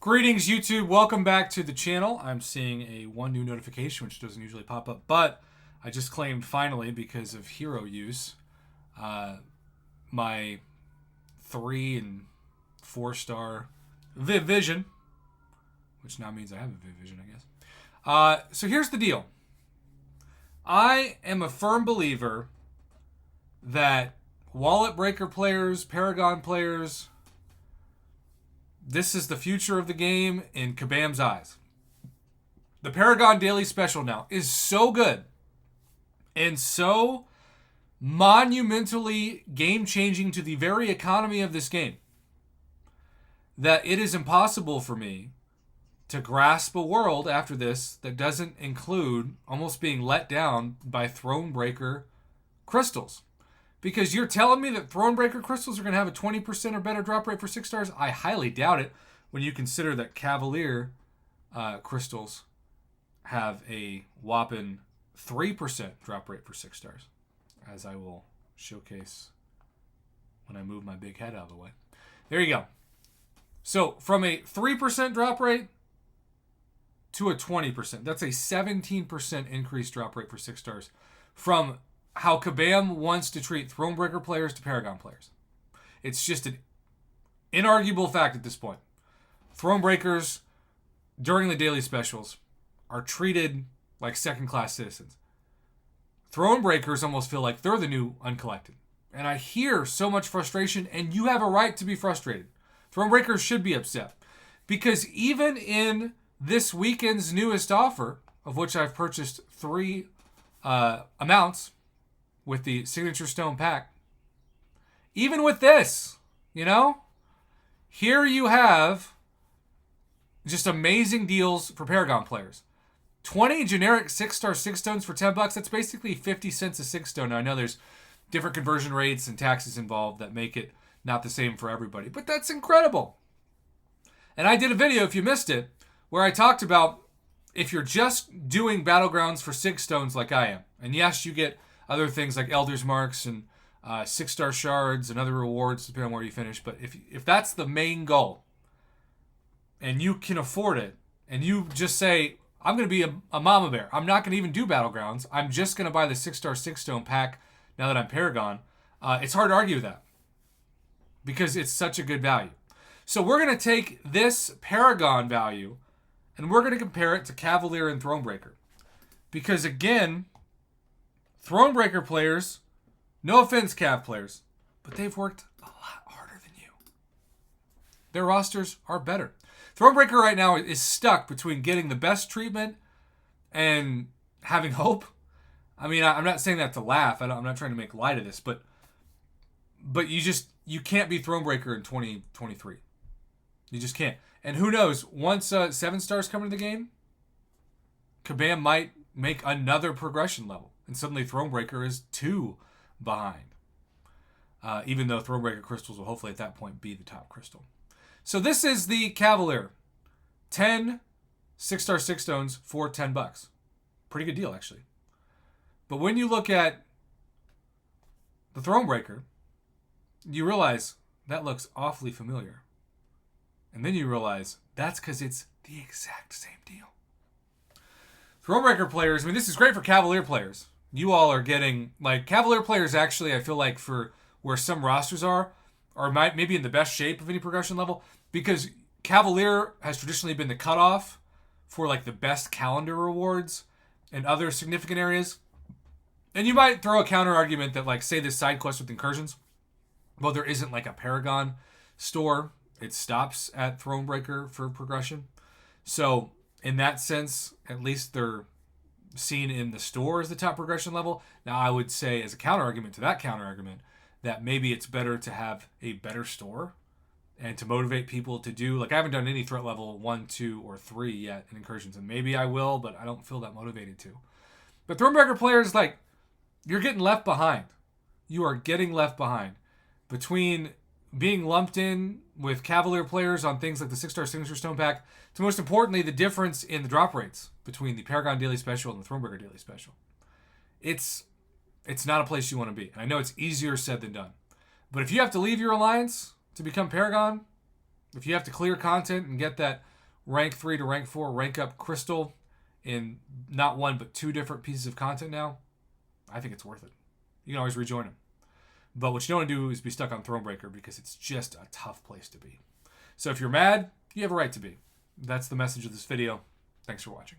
Greetings, YouTube. Welcome back to the channel. I'm seeing one new notification, which doesn't usually pop up, but I just claimed finally, because of hero use, my 3 and 4 star Evizone, which now means I have a Evizone, I guess. So here's the deal. I am a firm believer that wallet breaker players, Paragon players, this is the future of the game in Kabam's eyes. The Paragon Daily Special now is so good and so monumentally game-changing to the very economy of this game that it is impossible for me to grasp a world after this that doesn't include almost being let down by Thronebreaker crystals. Because you're telling me that Thronebreaker crystals are going to have a 20% or better drop rate for 6 stars? I highly doubt it when you consider that Cavalier crystals have a whopping 3% drop rate for 6 stars, as I will showcase when I move my big head out of the way. There you go. So from a 3% drop rate to a 20%, that's a 17% increased drop rate for 6 stars from how Kabam wants to treat Thronebreaker players to Paragon players. It's just an inarguable fact at this point. Thronebreakers, during the daily specials, are treated like second-class citizens. Thronebreakers almost feel like they're the new Uncollected. And I hear so much frustration, and you have a right to be frustrated. Thronebreakers should be upset. Because even in this weekend's newest offer, of which I've purchased 3 amounts, with the Signature Stone pack, even with this, here you have just amazing deals for Paragon players. 20 generic 6-star 6 stones for $10. That's basically 50 cents a 6 stone. Now, I know there's different conversion rates and taxes involved that make it not the same for everybody, but that's incredible. And I did a video, if you missed it, where I talked about if you're just doing Battlegrounds for 6 stones like I am, and yes, you get other things like Elder's Marks and 6-star shards and other rewards depending on where you finish. But if that's the main goal and you can afford it and you just say, I'm going to be a mama bear. I'm not going to even do Battlegrounds. I'm just going to buy the 6-star 6-stone pack now that I'm Paragon. It's hard to argue with that because it's such a good value. So we're going to take this Paragon value and we're going to compare it to Cavalier and Thronebreaker. Because again, Thronebreaker players, no offense, Cav players, but they've worked a lot harder than you. Their rosters are better. Thronebreaker right now is stuck between getting the best treatment and having hope. I mean, I'm not saying that to laugh. I'm not trying to make light of this, but you can't be Thronebreaker in 2023. You just can't. And who knows, once 7 stars come into the game, Kabam might make another progression level. And suddenly Thronebreaker is 2 behind. Even though Thronebreaker crystals will hopefully at that point be the top crystal. So this is the Cavalier. 10 6-star 6 stones for $10. Pretty good deal, actually. But when you look at the Thronebreaker, you realize that looks awfully familiar. And then you realize that's because it's the exact same deal. Thronebreaker players, I mean, this is great for Cavalier players. You all are getting, Cavalier players actually, I feel like for where some rosters are maybe in the best shape of any progression level, because Cavalier has traditionally been the cutoff for, the best calendar rewards and other significant areas. And you might throw a counter argument that, say, this side quest with incursions, well, there isn't, a Paragon store. It stops at Thronebreaker for progression. So, in that sense, at least they're seen in the store as the top progression level. Now, I would say as a counter-argument to that counter-argument that maybe it's better to have a better store and to motivate people to do, I haven't done any threat level 1, 2, or 3 yet in incursions, and maybe I will, but I don't feel that motivated to. But Thronebreaker players, you're getting left behind. You are getting left behind. Between being lumped in with Cavalier players on things like the 6-star Signature Stone pack, to most importantly, the difference in the drop rates between the Paragon Daily Special and the Thronebreaker Daily Special. It's not a place you want to be. And I know it's easier said than done. But if you have to leave your alliance to become Paragon, if you have to clear content and get that rank 3 to rank 4, rank up Crystal in not one but 2 different pieces of content now, I think it's worth it. You can always rejoin them. But what you don't want to do is be stuck on Thronebreaker because it's just a tough place to be. So if you're mad, you have a right to be. That's the message of this video. Thanks for watching.